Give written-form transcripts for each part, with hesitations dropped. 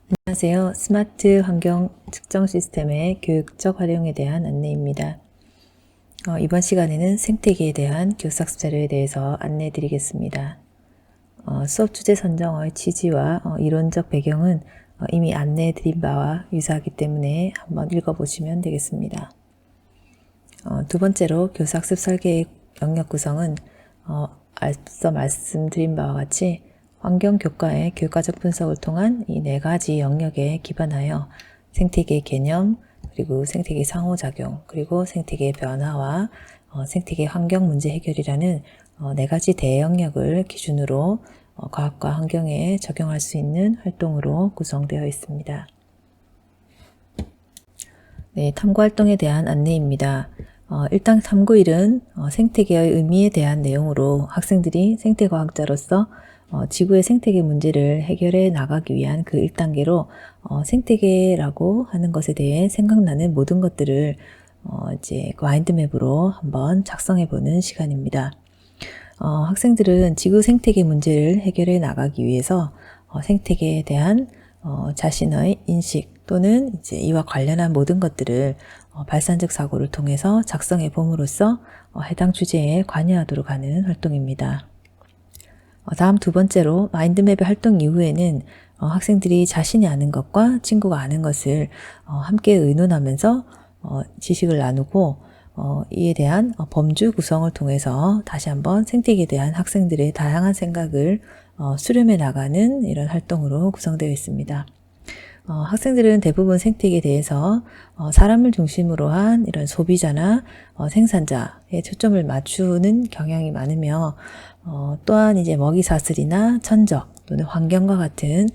안녕하세요. 스마트 환경 측정 시스템의 교육적 활용에 대한 안내입니다. 이번 시간에는 생태계에 대한 교육학습 자료에 대해서 안내해 드리겠습니다. 수업 주제 선정의 취지와 이론적 배경은 이미 안내해 드린 바와 유사하기 때문에 한번 읽어보시면 되겠습니다. 두 번째로 교육학습 설계의 영역 구성은 앞서 말씀드린 바와 같이 환경교과의 교과적 분석을 통한 이 네 가지 영역에 기반하여 생태계 개념, 그리고 생태계 상호작용, 그리고 생태계 변화와 생태계 환경 문제 해결이라는 네 가지 대영역을 기준으로 과학과 환경에 적용할 수 있는 활동으로 구성되어 있습니다. 네, 탐구활동에 대한 안내입니다. 일단 탐구일은 생태계의 의미에 대한 내용으로 학생들이 생태과학자로서 지구의 생태계 문제를 해결해 나가기 위한 그 1단계로 생태계라고 하는 것에 대해 생각나는 모든 것들을 이제 마인드맵으로 한번 작성해 보는 시간입니다. 학생들은 지구 생태계 문제를 해결해 나가기 위해서 생태계에 대한 자신의 인식 또는 이제 이와 관련한 모든 것들을 발산적 사고를 통해서 작성해 봄으로써 해당 주제에 관여하도록 하는 활동입니다. 다음 두 번째로 마인드맵의 활동 이후에는 학생들이 자신이 아는 것과 친구가 아는 것을 함께 의논하면서 지식을 나누고 이에 대한 범주 구성을 통해서 다시 한번 생태계에 대한 학생들의 다양한 생각을 수렴해 나가는 이런 활동으로 구성되어 있습니다. 학생들은 대부분 생태계에 대해서 사람을 중심으로 한 이런 소비자나 생산자에 초점을 맞추는 경향이 많으며 또한 이제 먹이사슬이나 천적 또는 환경과 같은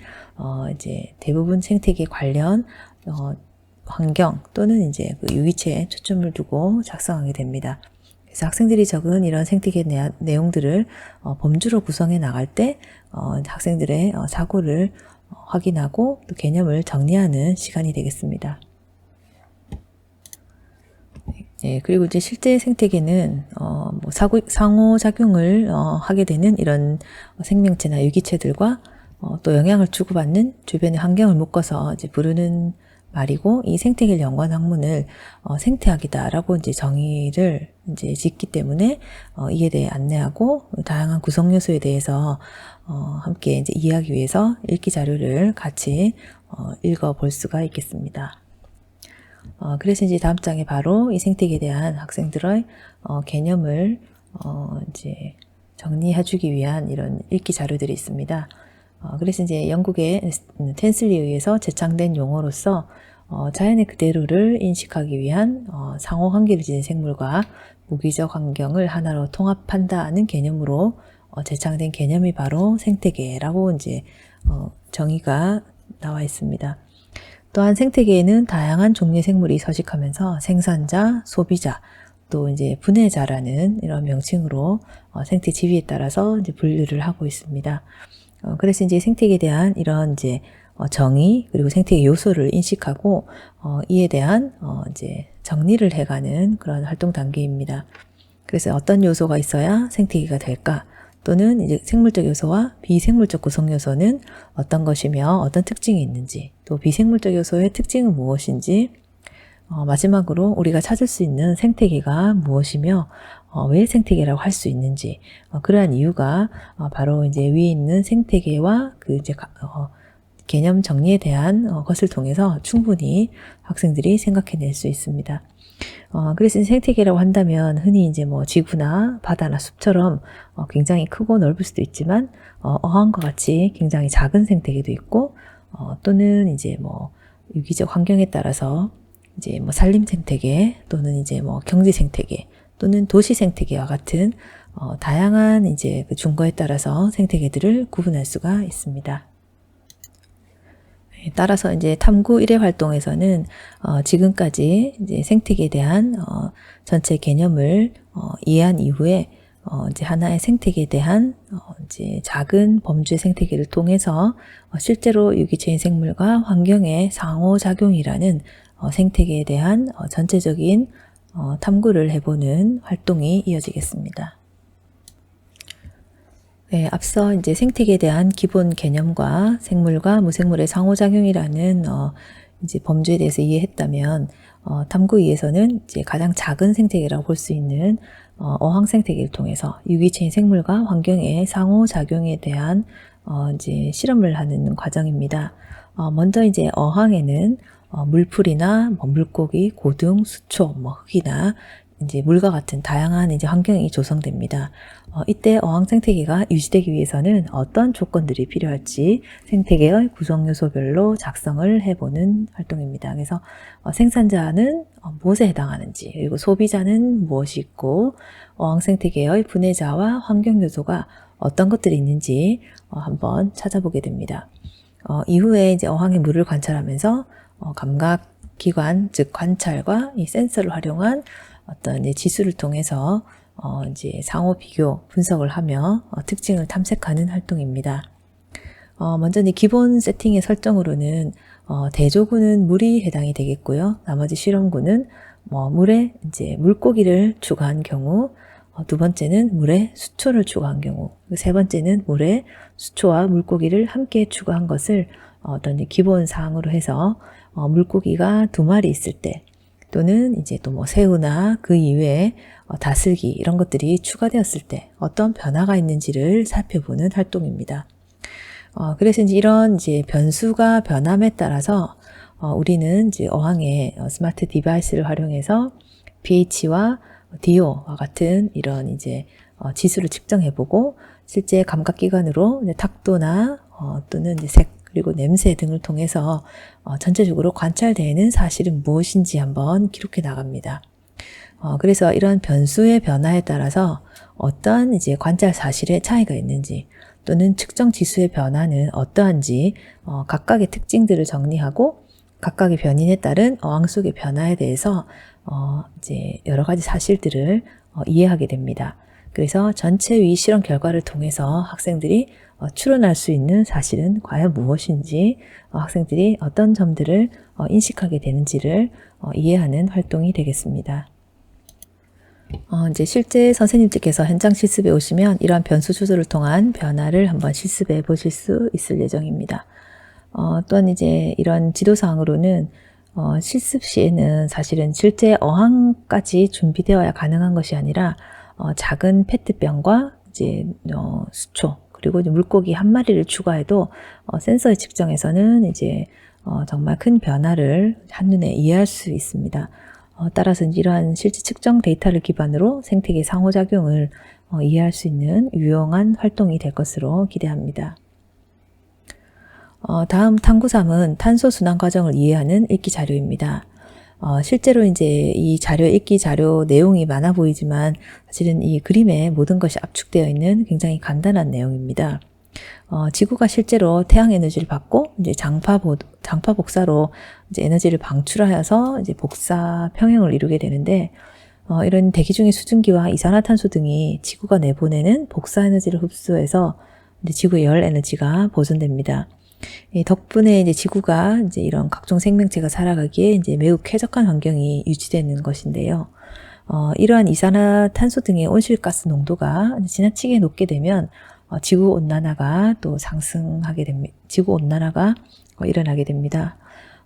이제 대부분 생태계 관련 환경 또는 이제 그 유기체에 초점을 두고 작성하게 됩니다. 그래서 학생들이 적은 이런 생태계 내용들을 범주로 구성해 나갈 때 학생들의 사고를 확인하고 또 개념을 정리하는 시간이 되겠습니다. 네, 그리고 이제 실제 생태계는 상호작용을 하게 되는 이런 생명체나 유기체들과 또 영향을 주고받는 주변의 환경을 묶어서 이제 부르는 말이고, 이 생태계를 연구한 학문을 생태학이다라고 이제 정의를 이제 짓기 때문에 이에 대해 안내하고 다양한 구성 요소에 대해서 함께 이제 이해하기 위해서 읽기 자료를 같이 읽어볼 수가 있겠습니다. 그래서 이제 다음 장에 바로 이 생태계에 대한 학생들의 개념을 이제 정리해주기 위한 이런 읽기 자료들이 있습니다. 그래서 이제 영국의 텐슬리에 의해서 제창된 용어로서 자연의 그대로를 인식하기 위한 상호 관계를 지닌 생물과 무기적 환경을 하나로 통합한다는 개념으로 제창된 개념이 바로 생태계라고 이제 정의가 나와 있습니다. 또한 생태계에는 다양한 종류의 생물이 서식하면서 생산자, 소비자, 또 이제 분해자라는 이런 명칭으로 생태 지위에 따라서 이제 분류를 하고 있습니다. 그래서 이제 생태계에 대한 이런 이제 정의 그리고 생태계 요소를 인식하고 이에 대한 이제 정리를 해가는 그런 활동 단계입니다. 그래서 어떤 요소가 있어야 생태계가 될까? 또는 이제 생물적 요소와 비생물적 구성 요소는 어떤 것이며 어떤 특징이 있는지, 또 비생물적 요소의 특징은 무엇인지, 마지막으로 우리가 찾을 수 있는 생태계가 무엇이며 왜 생태계라고 할 수 있는지, 그러한 이유가 바로 이제 위에 있는 생태계와 그 이제 개념 정리에 대한 것을 통해서 충분히 학생들이 생각해낼 수 있습니다. 그래서 생태계라고 한다면 흔히 이제 뭐 지구나 바다나 숲처럼 굉장히 크고 넓을 수도 있지만 어항과 같이 굉장히 작은 생태계도 있고 또는 이제 뭐 유기적 환경에 따라서 이제 뭐 산림 생태계 또는 이제 뭐 경제 생태계 또는 도시 생태계와 같은 다양한 이제 그 준거에 따라서 생태계들을 구분할 수가 있습니다. 따라서 이제 탐구 1회 활동에서는 지금까지 이제 생태계에 대한 전체 개념을 이해한 이후에 이제 하나의 생태계에 대한 이제 작은 범주의 생태계를 통해서 실제로 유기체인 생물과 환경의 상호작용이라는 생태계에 대한 전체적인 탐구를 해보는 활동이 이어지겠습니다. 네, 앞서 이제 생태계에 대한 기본 개념과 생물과 무생물의 상호작용이라는 이제 범주에 대해서 이해했다면 탐구 2에서는 이제 가장 작은 생태계라고 볼 수 있는 어항 생태계를 통해서 유기체인 생물과 환경의 상호작용에 대한 이제 실험을 하는 과정입니다. 먼저 이제 어항에는 물풀이나 물고기, 고등, 수초, 흙이나 이제 물과 같은 다양한 이제 환경이 조성됩니다. 이때 어항 생태계가 유지되기 위해서는 어떤 조건들이 필요할지 생태계의 구성 요소별로 작성을 해보는 활동입니다. 그래서 생산자는 무엇에 해당하는지, 그리고 소비자는 무엇이 있고, 어항 생태계의 분해자와 환경 요소가 어떤 것들이 있는지 한번 찾아보게 됩니다. 이후에 이제 어항의 물을 관찰하면서 감각 기관, 즉 관찰과 이 센서를 활용한 어떤 이제 지수를 통해서 이제 상호 비교 분석을 하며 특징을 탐색하는 활동입니다. 먼저 이제 기본 세팅의 설정으로는 대조군은 물이 해당이 되겠고요. 나머지 실험군은 물에 이제 물고기를 추가한 경우, 두 번째는 물에 수초를 추가한 경우, 세 번째는 물에 수초와 물고기를 함께 추가한 것을 어떤 기본 사항으로 해서 물고기가 2마리 있을 때, 또는 이제 또 새우나 그 이외에 다슬기 이런 것들이 추가되었을 때 어떤 변화가 있는지를 살펴보는 활동입니다. 그래서 이제 이런 이제 변수가 변함에 따라서 우리는 이제 어항에 스마트 디바이스를 활용해서 pH와 DO와 같은 이런 이제 지수를 측정해보고 실제 감각기관으로 이제 탁도나 또는 이제 색 그리고 냄새 등을 통해서 전체적으로 관찰되는 사실은 무엇인지 한번 기록해 나갑니다. 그래서 이런 변수의 변화에 따라서 어떤 이제 관찰 사실의 차이가 있는지 또는 측정 지수의 변화는 어떠한지 각각의 특징들을 정리하고 각각의 변인에 따른 어항 속의 변화에 대해서 이제 여러 가지 사실들을 이해하게 됩니다. 그래서 전체 위 실험 결과를 통해서 학생들이 추론할 수 있는 사실은 과연 무엇인지 학생들이 어떤 점들을 인식하게 되는지를 이해하는 활동이 되겠습니다. 이제 실제 선생님들께서 현장 실습에 오시면 이러한 변수 조절을 통한 변화를 한번 실습해 보실 수 있을 예정입니다. 또한 이제 이런 지도사항으로는 실습 시에는 사실은 실제 어항까지 준비되어야 가능한 것이 아니라 작은 페트병과 이제 수초 그리고 이제 물고기 1마리를 추가해도 센서의 측정에서는 이제 정말 큰 변화를 한눈에 이해할 수 있습니다. 따라서 이러한 실제 측정 데이터를 기반으로 생태계 상호작용을 이해할 수 있는 유용한 활동이 될 것으로 기대합니다. 다음 탐구 3은 탄소 순환 과정을 이해하는 읽기 자료입니다. 실제로 이제 이 자료 읽기 자료 내용이 많아 보이지만 사실은 이 그림에 모든 것이 압축되어 있는 굉장히 간단한 내용입니다. 지구가 실제로 태양 에너지를 받고 이제 장파 복사로 이제 에너지를 방출하여서 이제 복사 평형을 이루게 되는데 이런 대기 중의 수증기와 이산화탄소 등이 지구가 내보내는 복사 에너지를 흡수해서 이제 지구의 열 에너지가 보존됩니다. 덕분에 이제 지구가 이제 이런 각종 생명체가 살아가기에 이제 매우 쾌적한 환경이 유지되는 것인데요. 이러한 이산화탄소 등의 온실가스 농도가 지나치게 높게 되면 지구 온난화가 또 상승하게 됩니다. 지구 온난화가 일어나게 됩니다.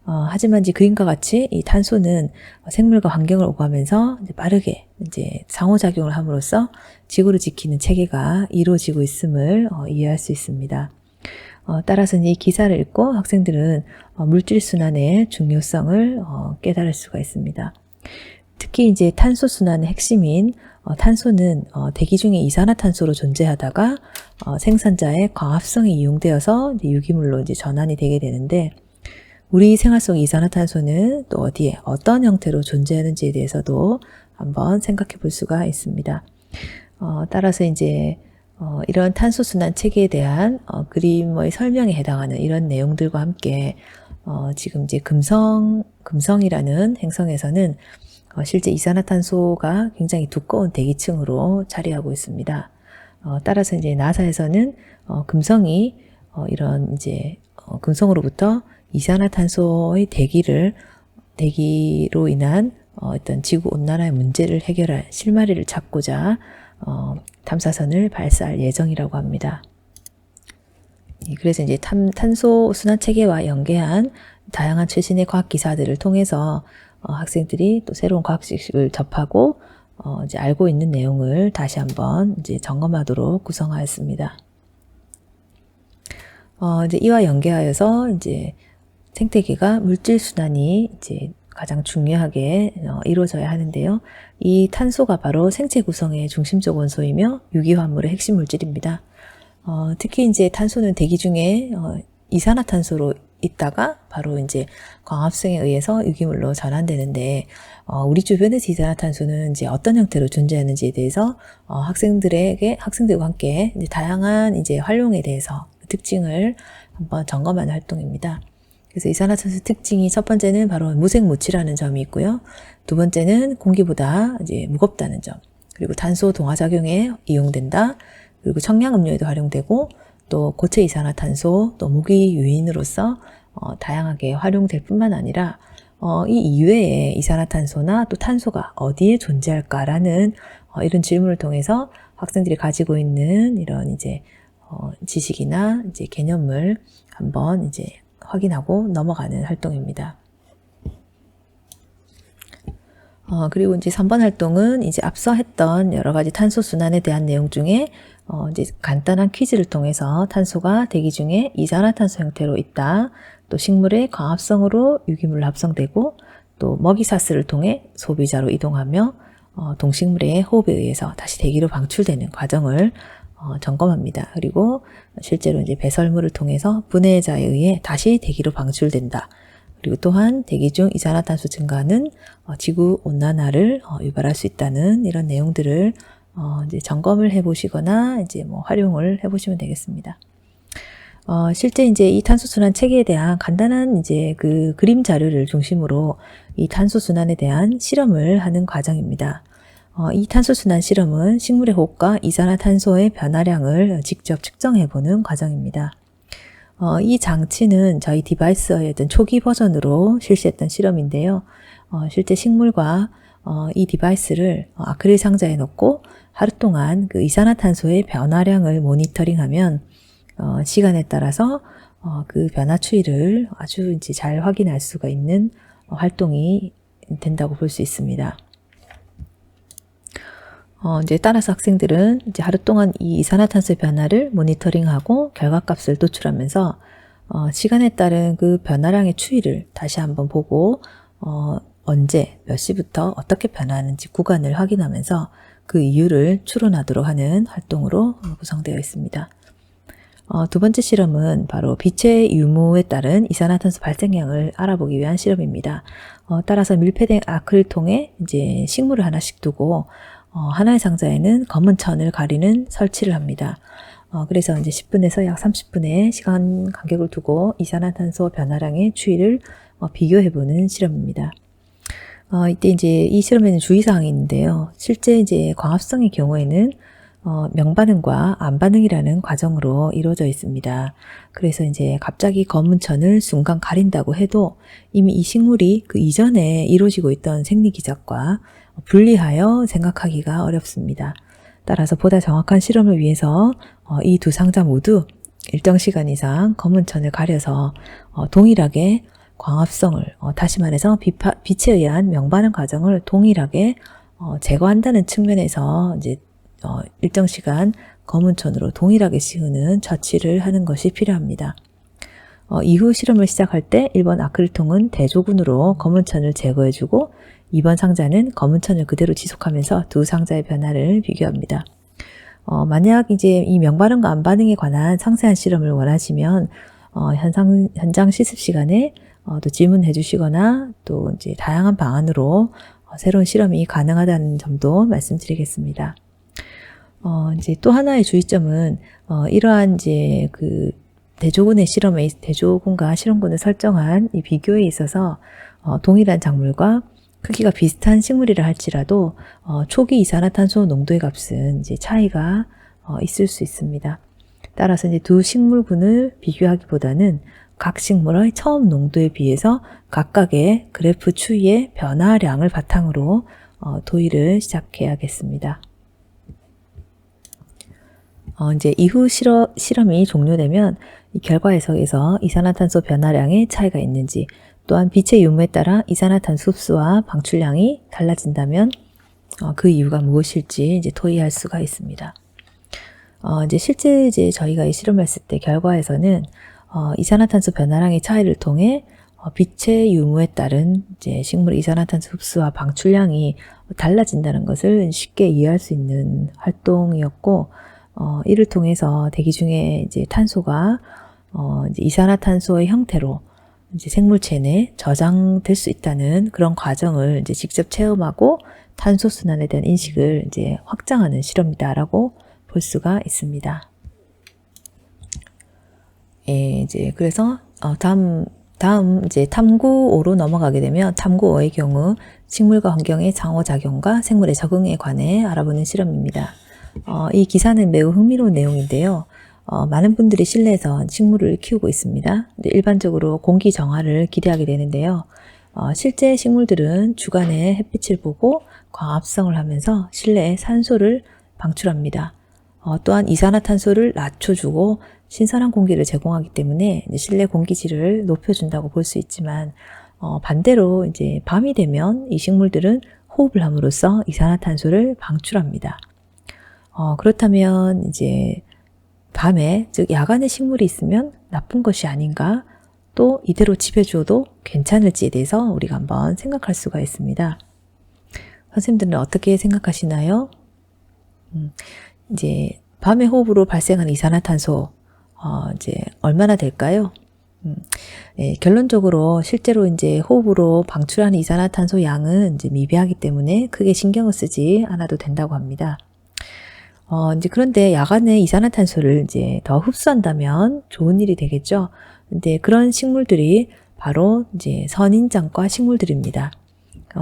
하지만 이제 그림과 같이 이 탄소는 생물과 환경을 오가면서 이제 빠르게 이제 상호작용을 함으로써 지구를 지키는 체계가 이루어지고 있음을 이해할 수 있습니다. 따라서 이 기사를 읽고 학생들은 물질 순환의 중요성을 깨달을 수가 있습니다. 특히 이제 탄소 순환의 핵심인 탄소는 대기 중에 이산화탄소로 존재하다가 생산자의 광합성에 이용되어서 이제 유기물로 이제 전환이 되게 되는데 우리 생활 속 이산화탄소는 또 어디에 어떤 형태로 존재하는지에 대해서도 한번 생각해 볼 수가 있습니다. 따라서 이제 이런 탄소 순환 체계에 대한 그림의 설명에 해당하는 이런 내용들과 함께 지금 이제 금성이라는 행성에서는 실제 이산화탄소가 굉장히 두꺼운 대기층으로 자리하고 있습니다. 따라서 이제 나사에서는 금성이 이런 이제 금성으로부터 이산화탄소의 대기로 인한 어떤 지구 온난화의 문제를 해결할 실마리를 찾고자 탐사선을 발사할 예정이라고 합니다. 그래서 이제 탄소 순환 체계와 연계한 다양한 최신의 과학 기사들을 통해서 학생들이 또 새로운 과학 지식을 접하고 이제 알고 있는 내용을 다시 한번 이제 점검하도록 구성하였습니다. 이제 이와 연계하여서 이제 생태계가 물질 순환이 이제 가장 중요하게 이루어져야 하는데요. 이 탄소가 바로 생체 구성의 중심적 원소이며 유기화합물의 핵심 물질입니다. 특히 이제 탄소는 대기 중에 이산화탄소로 있다가 바로 이제 광합성에 의해서 유기물로 전환되는데, 우리 주변에서 이산화탄소는 이제 어떤 형태로 존재하는지에 대해서 학생들과 함께 이제 다양한 이제 활용에 대해서 그 특징을 한번 점검하는 활동입니다. 그래서 이산화탄소 특징이 첫 번째는 바로 무색무취라는 점이 있고요. 두 번째는 공기보다 이제 무겁다는 점. 그리고 탄소 동화작용에 이용된다. 그리고 청량음료에도 활용되고 또 고체 이산화탄소, 또 무기 유인으로서 다양하게 활용될 뿐만 아니라 이 이외에 이산화탄소나 또 탄소가 어디에 존재할까라는 이런 질문을 통해서 학생들이 가지고 있는 이런 이제 지식이나 이제 개념을 한번 이제 확인하고 넘어가는 활동입니다. 그리고 이제 3번 활동은 이제 앞서 했던 여러 가지 탄소 순환에 대한 내용 중에 이제 간단한 퀴즈를 통해서 탄소가 대기 중에 이산화탄소 형태로 있다. 또 식물의 광합성으로 유기물로 합성되고 또 먹이사슬을 통해 소비자로 이동하며 동식물의 호흡에 의해서 다시 대기로 방출되는 과정을 점검합니다. 그리고 실제로 이제 배설물을 통해서 분해자에 의해 다시 대기로 방출된다. 그리고 또한 대기 중 이산화탄소 증가는 지구 온난화를 유발할 수 있다는 이런 내용들을 이제 점검을 해보시거나 이제 뭐 활용을 해보시면 되겠습니다. 실제 이제 이 탄소 순환 체계에 대한 간단한 이제 그 그림 자료를 중심으로 이 탄소 순환에 대한 실험을 하는 과정입니다. 이 탄소 순환 실험은 식물의 호흡과 이산화탄소의 변화량을 직접 측정해보는 과정입니다. 이 장치는 저희 디바이스의 어떤 초기 버전으로 실시했던 실험인데요. 실제 식물과 이 디바이스를 아크릴 상자에 넣고 하루 동안 그 이산화탄소의 변화량을 모니터링하면 시간에 따라서 그 변화 추이를 아주 이제 잘 확인할 수가 있는 활동이 된다고 볼 수 있습니다. 이제 따라서 학생들은 이제 하루 동안 이 이산화탄소의 변화를 모니터링하고 결과값을 도출하면서 시간에 따른 그 변화량의 추이를 다시 한번 보고 언제 몇 시부터 어떻게 변화하는지 구간을 확인하면서 그 이유를 추론하도록 하는 활동으로 구성되어 있습니다. 두 번째 실험은 바로 빛의 유무에 따른 이산화탄소 발생량을 알아보기 위한 실험입니다. 따라서 밀폐된 아크릴통에 이제 식물을 하나씩 두고 하나의 상자에는 검은 천을 가리는 설치를 합니다. 그래서 이제 10분에서 약 30분의 시간 간격을 두고 이산화탄소 변화량의 추이를 비교해보는 실험입니다. 이때 이제 이 실험에는 주의사항이 있는데요. 실제 이제 광합성의 경우에는 명반응과 안반응이라는 과정으로 이루어져 있습니다. 그래서 이제 갑자기 검은 천을 순간 가린다고 해도 이미 이 식물이 그 이전에 이루어지고 있던 생리기작과 분리하여 생각하기가 어렵습니다. 따라서 보다 정확한 실험을 위해서 이 두 상자 모두 일정 시간 이상 검은 천을 가려서 동일하게 광합성을 다시 말해서 빛에 의한 명반응 과정을 동일하게 제거한다는 측면에서 이제 일정 시간 검은 천으로 동일하게 씌우는 처치를 하는 것이 필요합니다. 이후 실험을 시작할 때 1번 아크릴통은 대조군으로 검은 천을 제거해주고 2번 상자는 검은 천을 그대로 지속하면서 두 상자의 변화를 비교합니다. 만약 이제 이 명반응과 안반응에 관한 상세한 실험을 원하시면 현장 실습 시간에 또 질문해 주시거나 또 이제 다양한 방안으로 새로운 실험이 가능하다는 점도 말씀드리겠습니다. 이제 또 하나의 주의점은 이러한 이제 그 대조군과 실험군을 설정한 이 비교에 있어서 동일한 작물과 크기가 비슷한 식물이라 할지라도 초기 이산화탄소 농도의 값은 이제 차이가 있을 수 있습니다. 따라서 이제 두 식물군을 비교하기보다는 각 식물의 처음 농도에 비해서 각각의 그래프 추이의 변화량을 바탕으로 도일을 시작해야겠습니다. 이제 이후 실험이 종료되면 이 결과 해석에서 이산화탄소 변화량의 차이가 있는지, 또한 빛의 유무에 따라 이산화탄소 흡수와 방출량이 달라진다면 그 이유가 무엇일지 이제 토의할 수가 있습니다. 이제 실제 이제 저희가 이 실험을 했을 때 결과에서는 이산화탄소 변화량의 차이를 통해 빛의 유무에 따른 이제 식물의 이산화탄소 흡수와 방출량이 달라진다는 것을 쉽게 이해할 수 있는 활동이었고, 이를 통해서 대기 중에 이제 탄소가 이제 이산화탄소의 형태로 이제 생물체 내에 저장될 수 있다는 그런 과정을 이제 직접 체험하고 탄소 순환에 대한 인식을 이제 확장하는 실험이다라고 볼 수가 있습니다. 예, 이제 그래서 다음 이제 탐구 5로 넘어가게 되면 탐구 5의 경우 식물과 환경의 상호작용과 생물의 적응에 관해 알아보는 실험입니다. 이 기사는 매우 흥미로운 내용인데요. 많은 분들이 실내에서 식물을 키우고 있습니다. 일반적으로 공기 정화를 기대하게 되는데요. 실제 식물들은 주간에 햇빛을 보고 광합성을 하면서 실내에 산소를 방출합니다. 또한 이산화탄소를 낮춰주고 신선한 공기를 제공하기 때문에 실내 공기질을 높여준다고 볼 수 있지만, 반대로 이제 밤이 되면 이 식물들은 호흡을 함으로써 이산화탄소를 방출합니다. 그렇다면 이제 밤에, 즉 야간에 식물이 있으면 나쁜 것이 아닌가, 또 이대로 지배줘도 괜찮을지에 대해서 우리가 한번 생각할 수가 있습니다. 선생님들은 어떻게 생각하시나요? 이제 밤의 호흡으로 발생하는 이산화탄소 이제 얼마나 될까요? 예, 결론적으로 실제로 이제 호흡으로 방출하는 이산화탄소 양은 이제 미비하기 때문에 크게 신경을 쓰지 않아도 된다고 합니다. 이제 그런데 야간에 이산화탄소를 이제 더 흡수한다면 좋은 일이 되겠죠. 근데 그런 식물들이 바로 이제 선인장과 식물들입니다.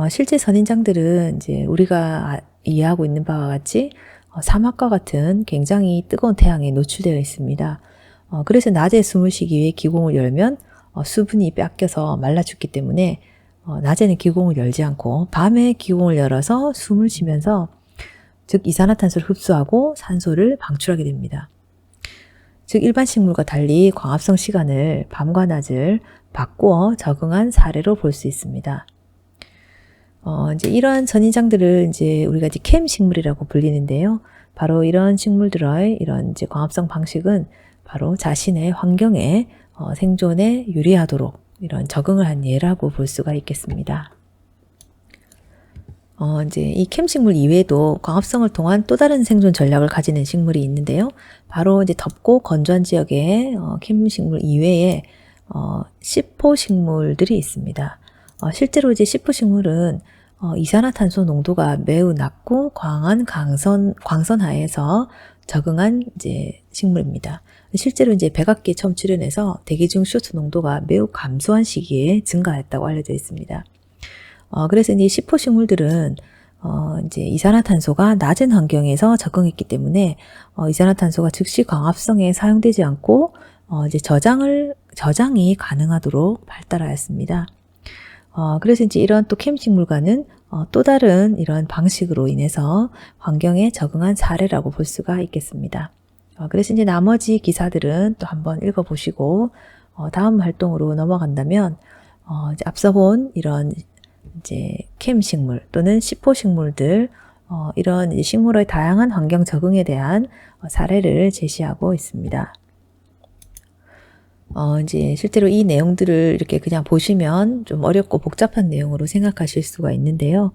실제 선인장들은 이제 우리가 이해하고 있는 바와 같이 사막과 같은 굉장히 뜨거운 태양에 노출되어 있습니다. 그래서 낮에 숨을 쉬기 위해 기공을 열면 수분이 뺏겨서 말라 죽기 때문에 낮에는 기공을 열지 않고 밤에 기공을 열어서 숨을 쉬면서, 즉 이산화탄소를 흡수하고 산소를 방출하게 됩니다. 즉 일반 식물과 달리 광합성 시간을 밤과 낮을 바꾸어 적응한 사례로 볼 수 있습니다. 이제 이러한 선인장들을 이제 우리가 이제 캠 식물이라고 불리는데요. 바로 이런 식물들의 이런 이제 광합성 방식은 바로 자신의 환경에 생존에 유리하도록 이런 적응을 한 예라고 볼 수가 있겠습니다. 이제 이 캠 식물 이외에도 광합성을 통한 또 다른 생존 전략을 가지는 식물이 있는데요. 바로 이제 덥고 건조한 지역에 캠 식물 이외에 시포 식물들이 있습니다. 실제로 이제 시포 식물은 이산화탄소 농도가 매우 낮고 광한 광선하에서 적응한 이제 식물입니다. 실제로 이제 백악기에 처음 출현해서 대기 중 CO2 농도가 매우 감소한 시기에 증가했다고 알려져 있습니다. 그래서 이제 시포 식물들은 이제 이산화탄소가 낮은 환경에서 적응했기 때문에 이산화탄소가 즉시 광합성에 사용되지 않고 이제 저장이 가능하도록 발달하였습니다. 그래서 이제 이런 또 캠 식물과는 또 다른 이런 방식으로 인해서 환경에 적응한 사례라고 볼 수가 있겠습니다. 그래서 이제 나머지 기사들은 또 한번 읽어보시고 다음 활동으로 넘어간다면 이제 앞서 본 이런 이제 캠 식물 또는 시포 식물들 이런 이제 식물의 다양한 환경 적응에 대한 사례를 제시하고 있습니다. 이제 실제로 이 내용들을 이렇게 그냥 보시면 좀 어렵고 복잡한 내용으로 생각하실 수가 있는데요.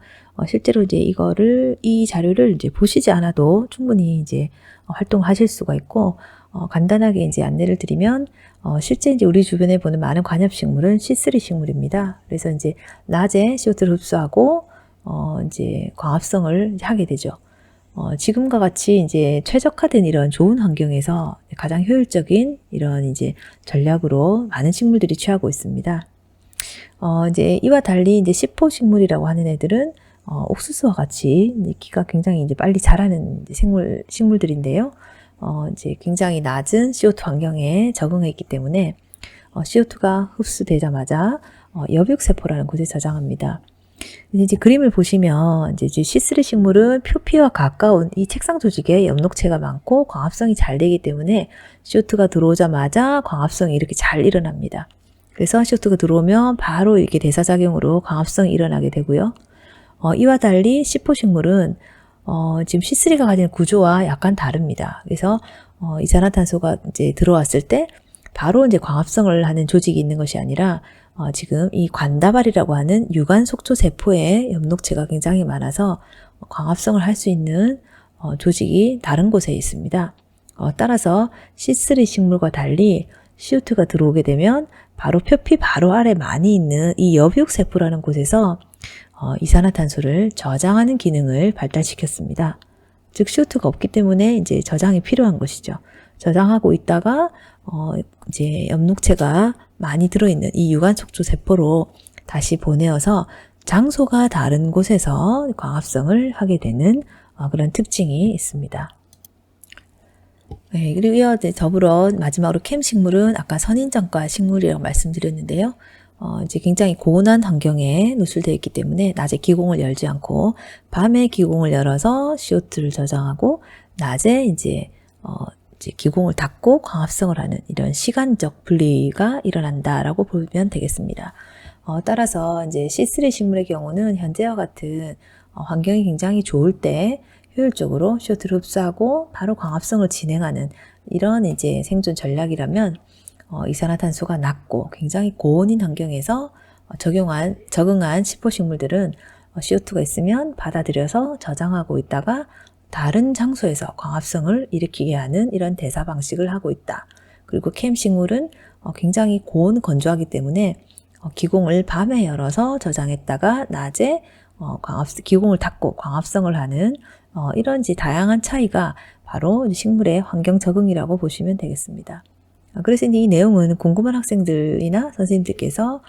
실제로 이제 이 자료를 이제 보시지 않아도 충분히 이제 활동하실 수가 있고, 간단하게 이제 안내를 드리면, 실제 이제 우리 주변에 보는 많은 관엽 식물은 C3 식물입니다. 그래서 이제 낮에 CO2를 흡수하고, 이제 광합성을 하게 되죠. 지금과 같이 이제 최적화된 이런 좋은 환경에서 가장 효율적인 이런 이제 전략으로 많은 식물들이 취하고 있습니다. 이제 이와 달리 이제 시포 식물이라고 하는 애들은 옥수수와 같이 이제 키가 굉장히 이제 빨리 자라는 이제 식물들인데요. 이제 굉장히 낮은 CO2 환경에 적응했기 때문에 CO2가 흡수되자마자 엽육세포라는 곳에 저장합니다. 이제 그림을 보시면 이제 C3 식물은 표피와 가까운 이 책상 조직에 엽록체가 많고 광합성이 잘 되기 때문에 CO2가 들어오자마자 광합성이 이렇게 잘 일어납니다. 그래서 CO2가 들어오면 바로 이렇게 대사작용으로 광합성이 일어나게 되고요. 이와 달리 C4 식물은 지금 C3가 가진 구조와 약간 다릅니다. 그래서 이산화탄소가 이제 들어왔을 때 바로 이제 광합성을 하는 조직이 있는 것이 아니라 지금 이 관다발이라고 하는 유관 속초 세포에 엽록체가 굉장히 많아서 광합성을 할 수 있는 조직이 다른 곳에 있습니다. 따라서 C3 식물과 달리 CO2가 들어오게 되면 바로 표피 바로 아래 많이 있는 이 엽육 세포라는 곳에서 이산화탄소를 저장하는 기능을 발달시켰습니다. 즉 CO2가 없기 때문에 이제 저장이 필요한 것이죠. 저장하고 있다가 이제 엽록체가 많이 들어있는 이 유관 속초 세포로 다시 보내어서 장소가 다른 곳에서 광합성을 하게 되는 그런 특징이 있습니다. 네, 그리고 이어 더불어 마지막으로 캠 식물은 아까 선인장과 식물이라고 말씀드렸는데요. 이제 굉장히 고온한 환경에 노출되어 있기 때문에 낮에 기공을 열지 않고 밤에 기공을 열어서 CO2를 저장하고 낮에 이제 기공을 닫고 광합성을 하는 이런 시간적 분리가 일어난다라고 보면 되겠습니다. 따라서 이제 C3 식물의 경우는 현재와 같은 환경이 굉장히 좋을 때 효율적으로 CO2를 흡수하고 바로 광합성을 진행하는 이런 이제 생존 전략이라면 이산화탄소가 낮고 굉장히 고온인 환경에서 적응한 C4 식물들은 CO2가 있으면 받아들여서 저장하고 있다가 다른 장소에서 광합성을 일으키게 하는 이런 대사 방식을 하고 있다. 그리고 캠 식물은 굉장히 고온 건조하기 때문에 기공을 밤에 열어서 저장했다가 낮에 기공을 닫고 광합성을 하는 이런 다양한 차이가 바로 식물의 환경 적응이라고 보시면 되겠습니다. 그래서 이 내용은 궁금한 학생들이나 선생님들께서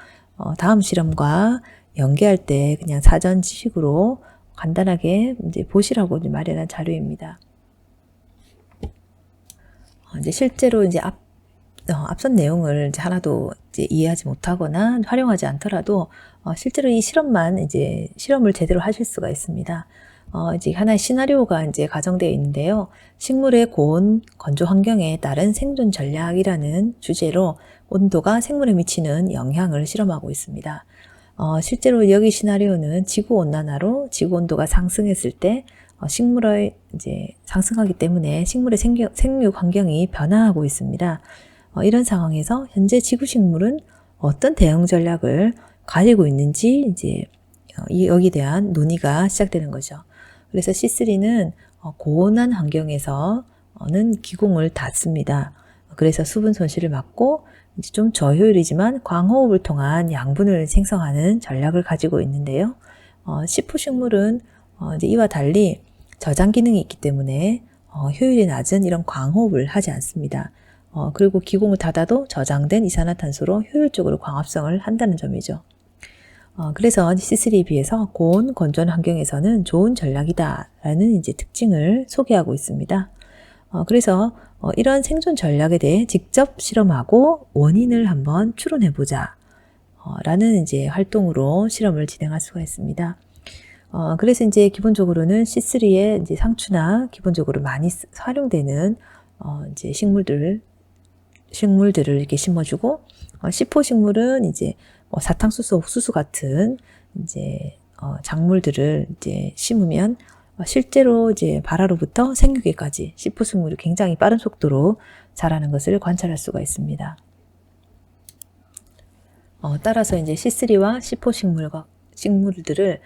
다음 실험과 연계할 때 그냥 사전 지식으로 간단하게 이제 보시라고 마련한 자료입니다. 이제 실제로 이제 앞선 내용을 이제 하나도 이제 이해하지 못하거나 활용하지 않더라도 실제로 이 실험을 제대로 하실 수가 있습니다. 이제 하나의 시나리오가 이제 가정되어 있는데요. 식물의 고온 건조 환경에 따른 생존 전략이라는 주제로 온도가 생물에 미치는 영향을 실험하고 있습니다. 실제로 여기 시나리오는 지구 온난화로 지구 온도가 상승했을 때 식물의 이제 상승하기 때문에 식물의 생육 환경이 변화하고 있습니다. 이런 상황에서 현재 지구 식물은 어떤 대응 전략을 가지고 있는지 이제 여기에 대한 논의가 시작되는 거죠. 그래서 C3는 고온한 환경에서는 기공을 닫습니다. 그래서 수분 손실을 막고 이제 좀 저효율이지만 광호흡을 통한 양분을 생성하는 전략을 가지고 있는데요. C4 식물은 이제 이와 달리 저장 기능이 있기 때문에 효율이 낮은 이런 광호흡을 하지 않습니다. 그리고 기공을 닫아도 저장된 이산화탄소로 효율적으로 광합성을 한다는 점이죠. 그래서 C3에 비해서 고온 건조한 환경에서는 좋은 전략이다라는 이제 특징을 소개하고 있습니다. 그래서 이런 생존 전략에 대해 직접 실험하고 원인을 한번 추론해보자 라는 이제 활동으로 실험을 진행할 수가 있습니다. 그래서 이제 기본적으로는 C3의 이제 상추나 기본적으로 많이 활용되는 이제 식물들을 이렇게 심어주고 C4 식물은 이제 사탕수수, 옥수수 같은 이제 작물들을 이제 심으면 실제로 이제 발화로부터 생육에까지 C4 식물이 굉장히 빠른 속도로 자라는 것을 관찰할 수가 있습니다. 따라서 이제 C3와 C4 식물들을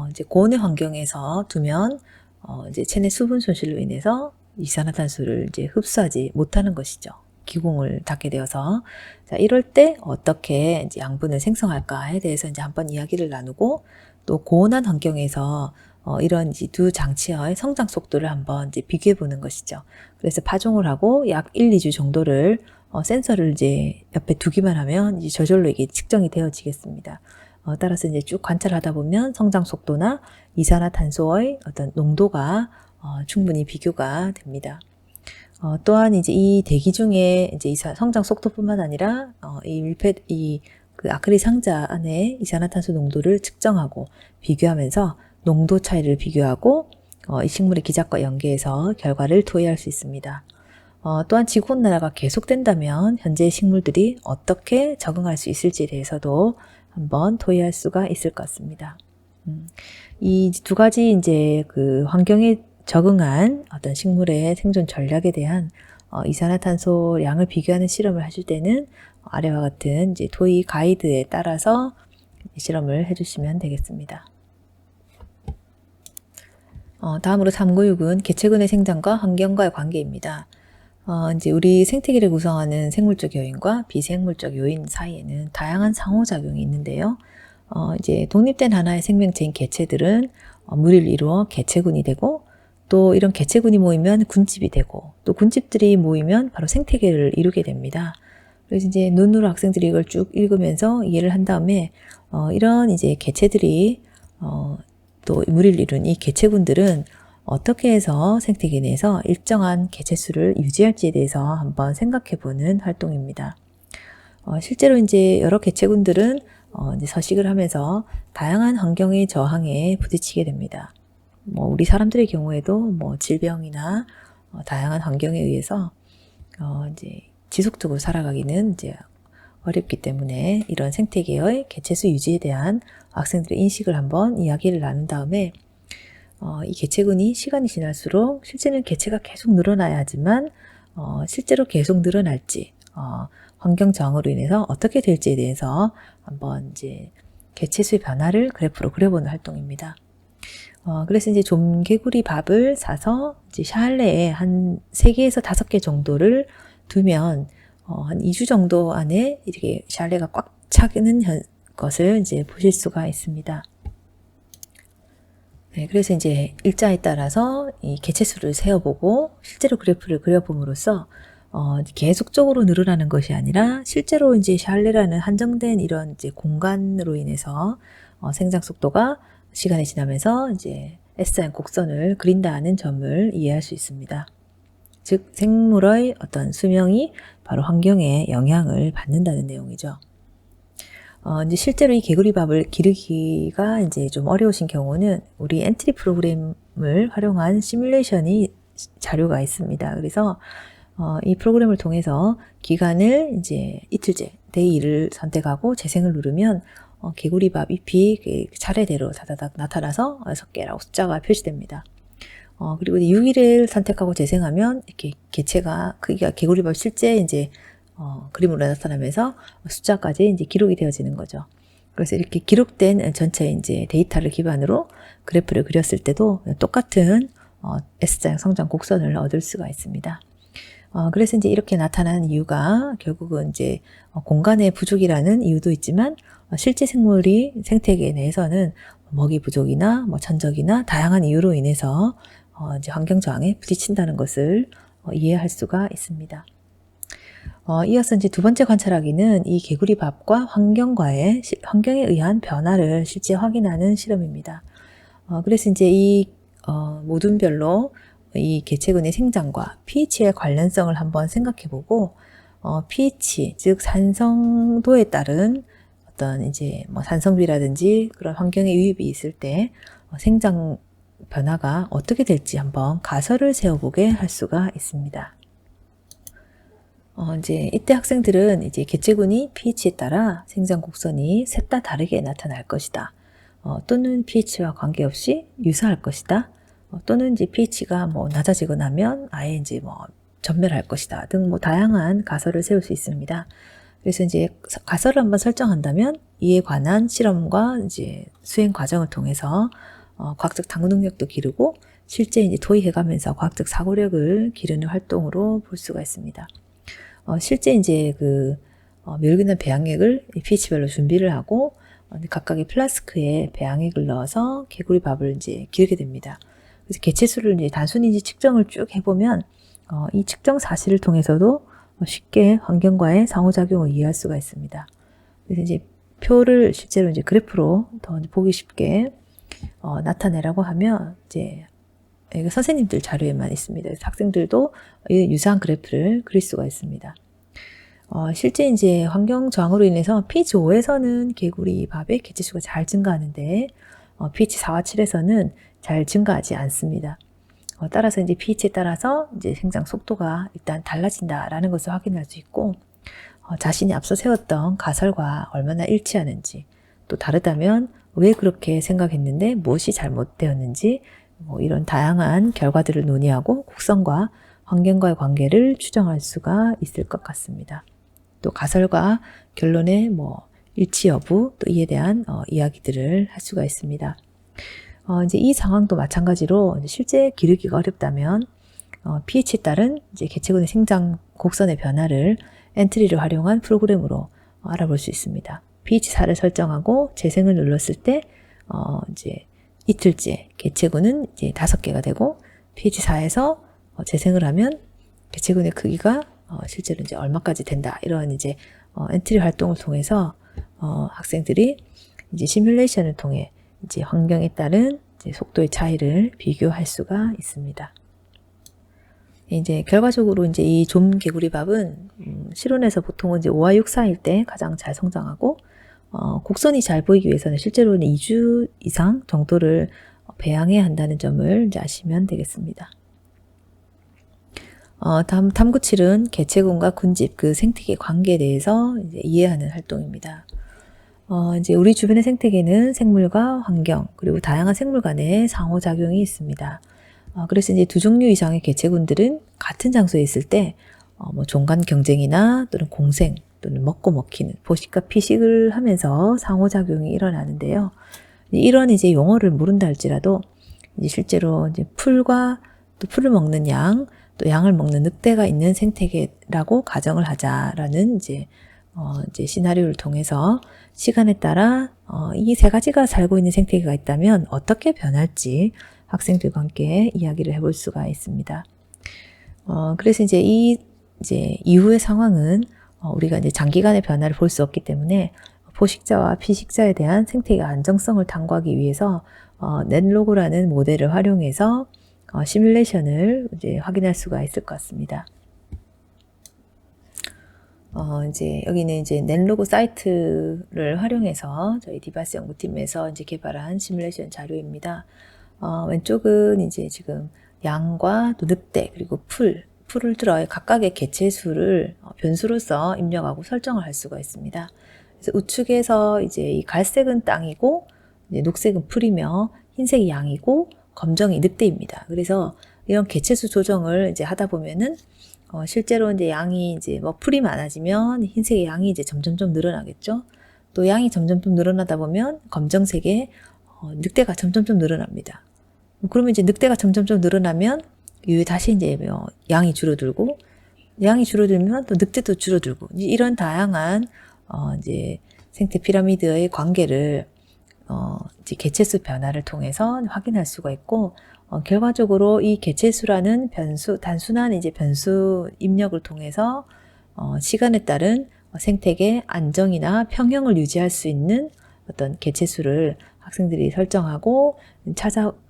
이제 고온의 환경에서 두면 이제 체내 수분 손실로 인해서 이산화탄소를 이제 흡수하지 못하는 것이죠. 기공을 닫게 되어서 자, 이럴 때 어떻게 이제 양분을 생성할까에 대해서 이제 한번 이야기를 나누고 또 고온한 환경에서 이런 이제 두 장치의 성장 속도를 한번 이제 비교해 보는 것이죠. 그래서 파종을 하고 약 1, 2주 정도를 센서를 이제 옆에 두기만 하면 이제 저절로 이게 측정이 되어지겠습니다. 따라서 이제 쭉 관찰하다 보면 성장 속도나 이산화탄소의 어떤 농도가 충분히 비교가 됩니다. 또한 이제 이 대기 중에 이제 성장 속도뿐만 아니라 이 그 아크릴 상자 안에 이산화탄소 농도를 측정하고 비교하면서 농도 차이를 비교하고 이 식물의 기작과 연계해서 결과를 토의할 수 있습니다. 또한 지구온난화가 계속된다면 현재의 식물들이 어떻게 적응할 수 있을지에 대해서도 한번 토의할 수가 있을 것 같습니다. 이 두 가지 이제 그 환경에 적응한 어떤 식물의 생존 전략에 대한 이산화탄소 양을 비교하는 실험을 하실 때는 아래와 같은 이제 토의 가이드에 따라서 실험을 해주시면 되겠습니다. 다음으로 396은 개체군의 생장과 환경과의 관계입니다. 이제 우리 생태계를 구성하는 생물적 요인과 비생물적 요인 사이에는 다양한 상호작용이 있는데요. 이제 독립된 하나의 생명체인 개체들은 무리를 이루어 개체군이 되고, 또 이런 개체군이 모이면 군집이 되고, 또 군집들이 모이면 바로 생태계를 이루게 됩니다. 그래서 이제 눈으로 학생들이 이걸 쭉 읽으면서 이해를 한 다음에 이런 이제 개체들이 또 무리를 이룬 이 개체군들은 어떻게 해서 생태계 내에서 일정한 개체수를 유지할지에 대해서 한번 생각해보는 활동입니다. 실제로 이제 여러 개체군들은 이제 서식을 하면서 다양한 환경의 저항에 부딪히게 됩니다. 우리 사람들의 경우에도 질병이나 다양한 환경에 의해서 이제 지속적으로 살아가기는 이제 어렵기 때문에 이런 생태계의 개체수 유지에 대한 학생들의 인식을 한번 이야기를 나눈 다음에 이 개체군이 시간이 지날수록 실제는 개체가 계속 늘어나야 하지만 실제로 계속 늘어날지 환경 저항으로 인해서 어떻게 될지에 대해서 한번 이제 개체수의 변화를 그래프로 그려보는 활동입니다. 그래서 이제 좀개구리 밥을 사서 이제 샤알레에 한 3개에서 5개 정도를 두면 한 2주 정도 안에 이렇게 샤알레가 꽉 차는 것을 이제 보실 수가 있습니다. 네, 그래서 이제 일자에 따라서 이 개체수를 세어보고 실제로 그래프를 그려봄으로써 계속적으로 늘어나는 것이 아니라 실제로 이제 샤알레라는 한정된 이런 이제 공간으로 인해서 생장 속도가 시간이 지나면서 이제 S자인 곡선을 그린다는 점을 이해할 수 있습니다. 즉 생물의 어떤 수명이 바로 환경에 영향을 받는다는 내용이죠. 이제 실제로 이 개구리밥을 기르기가 이제 좀 어려우신 경우는 우리 엔트리 프로그램을 활용한 시뮬레이션이 자료가 있습니다. 그래서 이 프로그램을 통해서 기간을 이제 이틀째, day 1을 선택하고 재생을 누르면 개구리밥 잎이 차례대로 다다닥 나타나서 6개라고 숫자가 표시됩니다. 그리고 6일을 선택하고 재생하면 이렇게 개체가 크기가 개구리밥 실제 이제 그림으로 나타나면서 숫자까지 이제 기록이 되어지는 거죠. 그래서 이렇게 기록된 전체 이제 데이터를 기반으로 그래프를 그렸을 때도 똑같은 S자형 성장 곡선을 얻을 수가 있습니다. 그래서 이제 이렇게 나타나는 이유가 결국은 이제 공간의 부족이라는 이유도 있지만 실제 생물이 생태계 내에서는 먹이 부족이나 천적이나 다양한 이유로 인해서 이제 환경 저항에 부딪힌다는 것을 이해할 수가 있습니다. 이어서 이제 두 번째 관찰하기는 이 개구리밥과 환경에 의한 변화를 실제 확인하는 실험입니다. 그래서 이제 이 모둠별로 이 개체군의 생장과 pH의 관련성을 한번 생각해보고 pH 즉 산성도에 따른 어떤 이제 산성비라든지 그런 환경의 유입이 있을 때 생장 변화가 어떻게 될지 한번 가설을 세워보게 할 수가 있습니다. 이제 이때 학생들은 이제 개체군이 pH에 따라 생장 곡선이 셋 다 다르게 나타날 것이다. 또는 pH와 관계없이 유사할 것이다. 또는 이제 pH가 낮아지고 나면 아예 이제 전멸할 것이다 등 다양한 가설을 세울 수 있습니다. 그래서 이제 가설을 한번 설정한다면 이에 관한 실험과 이제 수행 과정을 통해서 과학적 탐구 능력도 기르고 실제 이제 토의해가면서 과학적 사고력을 기르는 활동으로 볼 수가 있습니다. 실제 이제 멸균한 배양액을 pH별로 준비를 하고 각각의 플라스크에 배양액을 넣어서 개구리밥을 이제 기르게 됩니다. 그래서 개체수를 이제 단순히 이제 측정을 쭉 해보면 이 측정 사실을 통해서도 쉽게 환경과의 상호작용을 이해할 수가 있습니다. 그래서 이제 표를 실제로 이제 그래프로 더 보기 쉽게 나타내라고 하면 이제 선생님들 자료에만 있습니다. 그래서 학생들도 유사한 그래프를 그릴 수가 있습니다. 실제 이제 환경 저항으로 인해서 pH 5에서는 개구리 밥의 개체수가 잘 증가하는데 pH 4와 7에서는 잘 증가하지 않습니다. 따라서 이제 pH에 따라서 이제 생장 속도가 일단 달라진다라는 것을 확인할 수 있고, 자신이 앞서 세웠던 가설과 얼마나 일치하는지, 또 다르다면 왜 그렇게 생각했는데 무엇이 잘못되었는지, 뭐 이런 다양한 결과들을 논의하고 곡선과 환경과의 관계를 추정할 수가 있을 것 같습니다. 또 가설과 결론의 뭐 일치 여부, 또 이에 대한 이야기들을 할 수가 있습니다. 이제 이 상황도 마찬가지로 실제 기르기가 어렵다면 pH에 따른 이제 개체군의 생장 곡선의 변화를 엔트리를 활용한 프로그램으로 알아볼 수 있습니다. pH 4를 설정하고 재생을 눌렀을 때 이제 이틀째 개체군은 이제 5개가 되고, pH 4에서 재생을 하면 개체군의 크기가 실제로 이제 얼마까지 된다. 이런 이제 엔트리 활동을 통해서 학생들이 이제 시뮬레이션을 통해 이제 환경에 따른 이제 속도의 차이를 비교할 수가 있습니다. 이제 결과적으로 이제 이 좀 개구리밥은 실온에서 보통은 이제 5와 6 사이일 때 가장 잘 성장하고, 곡선이 잘 보이기 위해서는 실제로는 2주 이상 정도를 배양해야 한다는 점을 이제 아시면 되겠습니다. 다음 탐구7은 개체군과 군집, 그 생태계 관계에 대해서 이제 이해하는 활동입니다. 이제 우리 주변의 생태계는 생물과 환경, 그리고 다양한 생물 간의 상호작용이 있습니다. 그래서 이제 2종류 이상의 개체군들은 같은 장소에 있을 때, 뭐 종간 경쟁이나 또는 공생, 또는 먹고 먹히는, 포식과 피식을 하면서 상호작용이 일어나는데요. 이런 이제 용어를 모른다 할지라도, 이제 실제로 이제 풀과 또 풀을 먹는 양, 또 양을 먹는 늑대가 있는 생태계라고 가정을 하자라는 이제 시나리오를 통해서 시간에 따라 이 세 가지가 살고 있는 생태계가 있다면 어떻게 변할지 학생들과 함께 이야기를 해볼 수가 있습니다. 그래서 이제 이후의 상황은 우리가 이제 장기간의 변화를 볼 수 없기 때문에 포식자와 피식자에 대한 생태계 안정성을 탐구하기 위해서 넷로그라는 모델을 활용해서 시뮬레이션을 이제 확인할 수가 있을 것 같습니다. 이제 여기는 이제 넷로그 사이트를 활용해서 저희 디바이스 연구팀에서 이제 개발한 시뮬레이션 자료입니다. 왼쪽은 이제 지금 양과 또 늑대 그리고 풀을 들어 각각의 개체수를 변수로서 입력하고 설정을 할 수가 있습니다. 그래서 우측에서 이제 이 갈색은 땅이고, 이제 녹색은 풀이며, 흰색이 양이고, 검정이 늑대입니다. 그래서 이런 개체수 조정을 이제 하다 보면은 실제로 이제 양이 이제 뭐 풀이 많아지면 흰색의 양이 이제 점점점 늘어나겠죠. 또 양이 점점점 늘어나다 보면 검정색의 늑대가 점점점 늘어납니다. 그러면 이제 늑대가 점점점 늘어나면 이후에 다시 이제 양이 줄어들고, 양이 줄어들면 또 늑대도 줄어들고, 이런 다양한 이제 생태 피라미드의 관계를 이제 개체수 변화를 통해서 확인할 수가 있고, 결과적으로 이 개체수라는 단순한 이제 변수 입력을 통해서 시간에 따른 생태계 안정이나 평형을 유지할 수 있는 어떤 개체수를 학생들이 설정하고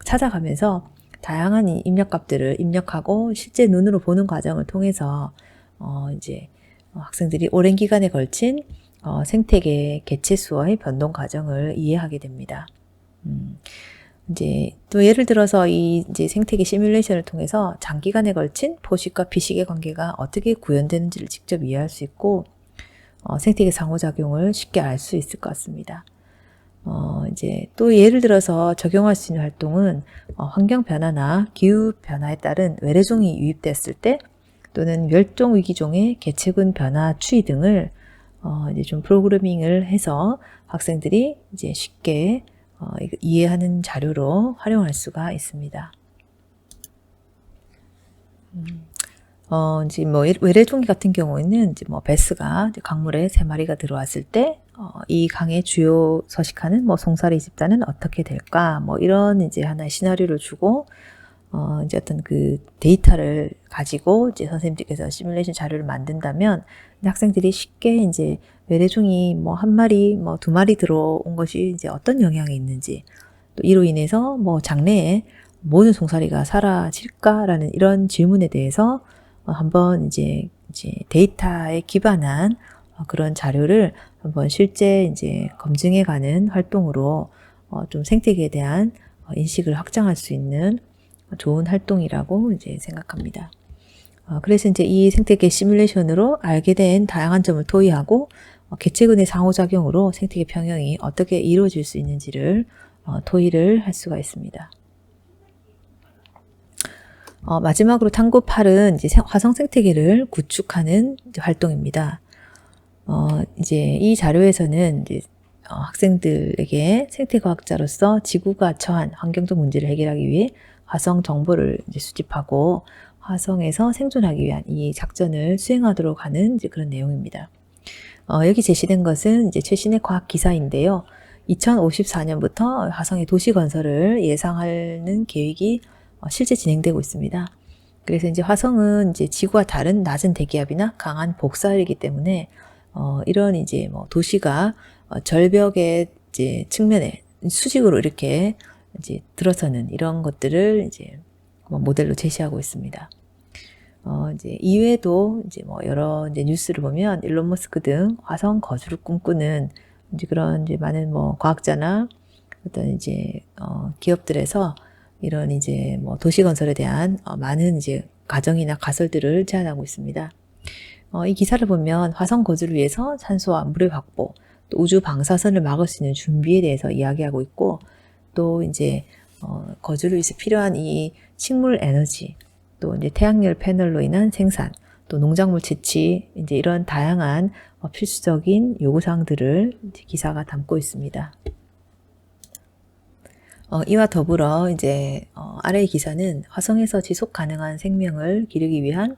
찾아가면서 다양한 입력값들을 입력하고 실제 눈으로 보는 과정을 통해서 이제 학생들이 오랜 기간에 걸친 생태계 개체수의 변동 과정을 이해하게 됩니다. 이제 또 예를 들어서 이 이제 생태계 시뮬레이션을 통해서 장기간에 걸친 포식과 피식의 관계가 어떻게 구현되는지를 직접 이해할 수 있고, 생태계 상호작용을 쉽게 알 수 있을 것 같습니다. 이제 또 예를 들어서 적용할 수 있는 활동은 환경 변화나 기후 변화에 따른 외래종이 유입됐을 때, 또는 멸종 위기종의 개체군 변화 추이 등을 이제 좀 프로그래밍을 해서 학생들이 이제 쉽게 이해하는 자료로 활용할 수가 있습니다. 이제 뭐 외래종기 같은 경우에는 이제 뭐 베스가 이제 강물에 3마리가 들어왔을 때 이 강의 주요 서식하는 뭐 송사리 집단은 어떻게 될까? 뭐 이런 이제 하나의 시나리오를 주고 이제 어떤 그 데이터를 가지고 이제 선생님들께서 시뮬레이션 자료를 만든다면 학생들이 쉽게 이제 외래종이 뭐 1마리, 뭐 2마리 들어온 것이 이제 어떤 영향이 있는지, 또 이로 인해서 뭐 장래에 모든 송사리가 사라질까라는 이런 질문에 대해서 한번 이제 이제 데이터에 기반한 그런 자료를 한번 실제 이제 검증해가는 활동으로 좀 생태계에 대한 인식을 확장할 수 있는 좋은 활동이라고 이제 생각합니다. 그래서 이제 이 생태계 시뮬레이션으로 알게 된 다양한 점을 토의하고 개체군의 상호작용으로 생태계 평형이 어떻게 이루어질 수 있는지를 토의를 할 수가 있습니다. 마지막으로 탐구 8은 이제 화성 생태계를 구축하는 이제 활동입니다. 이제 이 자료에서는 이제 학생들에게 생태과학자로서 지구가 처한 환경적 문제를 해결하기 위해 화성 정보를 이제 수집하고 화성에서 생존하기 위한 이 작전을 수행하도록 하는 이제 그런 내용입니다. 여기 제시된 것은 이제 최신의 과학 기사인데요. 2054년부터 화성의 도시 건설을 예상하는 계획이 실제 진행되고 있습니다. 그래서 이제 화성은 이제 지구와 다른 낮은 대기압이나 강한 복사열이기 때문에 이런 이제 뭐 도시가 절벽의 이제 측면에 수직으로 이렇게 이제 들어서는 이런 것들을 이제 모델로 제시하고 있습니다. 이제 이외에도 이제 뭐 여러 이제 뉴스를 보면 일론 머스크 등 화성 거주를 꿈꾸는 이제 그런 이제 많은 뭐 과학자나 어떤 이제 기업들에서 이런 이제 뭐 도시 건설에 대한 많은 이제 가정이나 가설들을 제안하고 있습니다. 이 기사를 보면 화성 거주를 위해서 산소와 물의 확보, 또 우주 방사선을 막을 수 있는 준비에 대해서 이야기하고 있고, 또 이제 거주를 위해서 필요한 이 식물 에너지, 또 이제 태양열 패널로 인한 생산, 또 농작물 채취, 이제 이런 다양한 필수적인 요구사항들을 기사가 담고 있습니다. 이와 더불어 이제 아래의 기사는 화성에서 지속 가능한 생명을 기르기 위한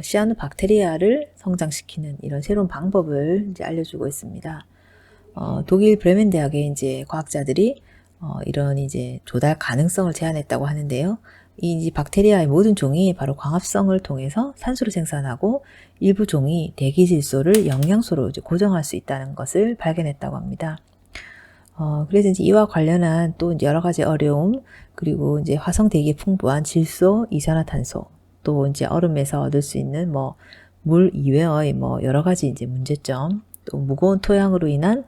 시아노박테리아를 성장시키는 이런 새로운 방법을 이제 알려주고 있습니다. 독일 브레멘 대학의 이제 과학자들이 이런 이제 조달 가능성을 제안했다고 하는데요. 이 박테리아의 모든 종이 바로 광합성을 통해서 산소를 생산하고 일부 종이 대기 질소를 영양소로 이제 고정할 수 있다는 것을 발견했다고 합니다. 그래서 이제 이와 관련한 또 여러 가지 어려움, 그리고 이제 화성 대기에 풍부한 질소, 이산화탄소, 또 이제 얼음에서 얻을 수 있는 뭐 물 이외의 뭐 여러 가지 이제 문제점, 또 무거운 토양으로 인한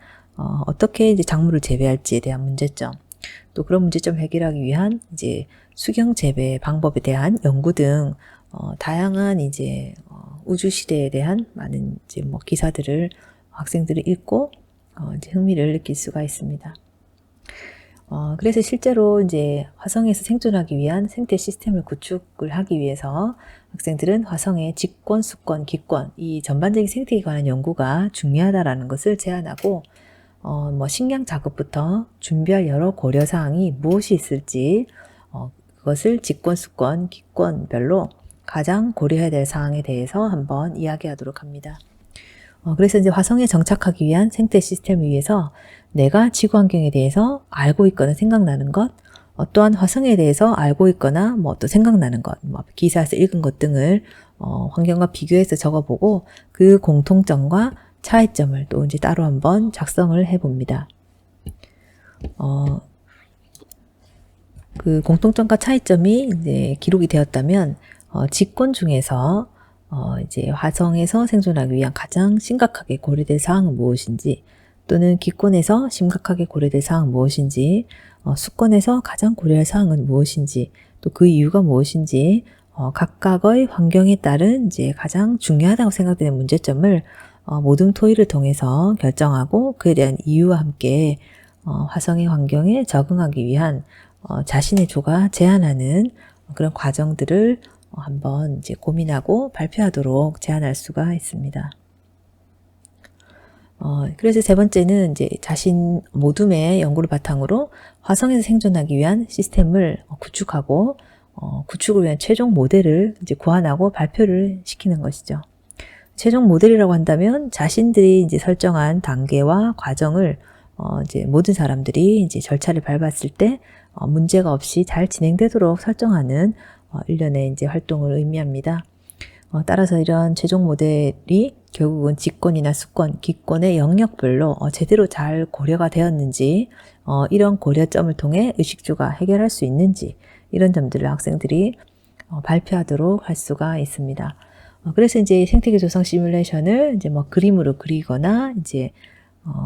어떻게 이제 작물을 재배할지에 대한 문제점, 또 그런 문제점 해결하기 위한 이제 수경 재배 방법에 대한 연구 등 다양한 이제 우주 시대에 대한 많은 이제 뭐 기사들을 학생들이 읽고 이제 흥미를 느낄 수가 있습니다. 그래서 실제로 이제 화성에서 생존하기 위한 생태 시스템을 구축을 하기 위해서 학생들은 화성의 직권, 수권, 기권, 이 전반적인 생태계에 관한 연구가 중요하다라는 것을 제안하고, 뭐 식량 작업부터 준비할 여러 고려 사항이 무엇이 있을지, 그것을 직권, 수권, 기권별로 가장 고려해야 될 사항에 대해서 한번 이야기하도록 합니다. 그래서 이제 화성에 정착하기 위한 생태 시스템을 위해서 내가 지구 환경에 대해서 알고 있거나 생각나는 것, 또한 화성에 대해서 알고 있거나 뭐 또 생각나는 것, 뭐 기사에서 읽은 것 등을 환경과 비교해서 적어보고 그 공통점과 차이점을 또 이제 따로 한번 작성을 해봅니다. 그 공통점과 차이점이 이제 기록이 되었다면 직권 중에서 이제 화성에서 생존하기 위한 가장 심각하게 고려될 사항은 무엇인지, 또는 기권에서 심각하게 고려될 사항은 무엇인지, 수권에서 가장 고려할 사항은 무엇인지, 또 그 이유가 무엇인지, 각각의 환경에 따른 이제 가장 중요하다고 생각되는 문제점을 모둠 토의를 통해서 결정하고 그에 대한 이유와 함께 화성의 환경에 적응하기 위한 자신의 조가 제안하는 그런 과정들을 한번 이제 고민하고 발표하도록 제안할 수가 있습니다. 그래서 세 번째는 이제 자신 모둠의 연구를 바탕으로 화성에서 생존하기 위한 시스템을 구축하고 구축을 위한 최종 모델을 이제 고안하고 발표를 시키는 것이죠. 최종 모델이라고 한다면 자신들이 이제 설정한 단계와 과정을 이제 모든 사람들이 이제 절차를 밟았을 때 문제가 없이 잘 진행되도록 설정하는 일련의 이제 활동을 의미합니다. 따라서 이런 최종 모델이 결국은 직권이나 수권, 기권의 영역별로 제대로 잘 고려가 되었는지, 이런 고려점을 통해 의식주가 해결할 수 있는지, 이런 점들을 학생들이 발표하도록 할 수가 있습니다. 그래서 이제 생태계 조성 시뮬레이션을 이제 뭐 그림으로 그리거나 이제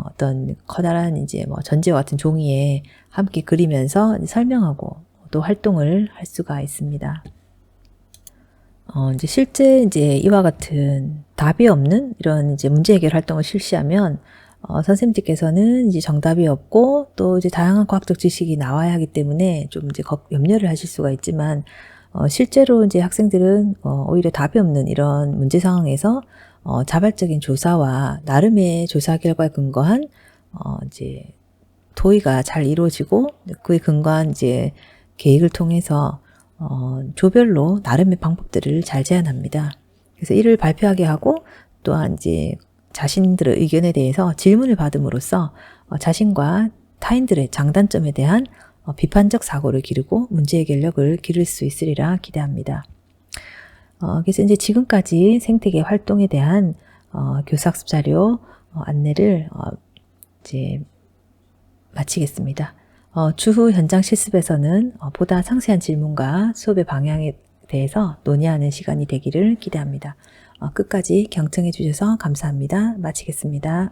어떤 커다란 이제 뭐 전지와 같은 종이에 함께 그리면서 설명하고 또 활동을 할 수가 있습니다. 이제 실제 이제 이와 같은 답이 없는 이런 이제 문제 해결 활동을 실시하면 선생님들께서는 이제 정답이 없고 또 이제 다양한 과학적 지식이 나와야 하기 때문에 좀 이제 염려를 하실 수가 있지만 실제로 이제 학생들은 오히려 답이 없는 이런 문제 상황에서 자발적인 조사와 나름의 조사 결과에 근거한 이제 도의가 잘 이루어지고 그에 근거한 이제 계획을 통해서 조별로 나름의 방법들을 잘 제안합니다. 그래서 이를 발표하게 하고 또한 이제 자신들의 의견에 대해서 질문을 받음으로써 자신과 타인들의 장단점에 대한 비판적 사고를 기르고 문제 해결력을 기를 수 있으리라 기대합니다. 그래서 이제 지금까지 생태계 활동에 대한 교사학습 자료 안내를 이제 마치겠습니다. 추후 현장 실습에서는 보다 상세한 질문과 수업의 방향에 대해서 논의하는 시간이 되기를 기대합니다. 끝까지 경청해 주셔서 감사합니다. 마치겠습니다.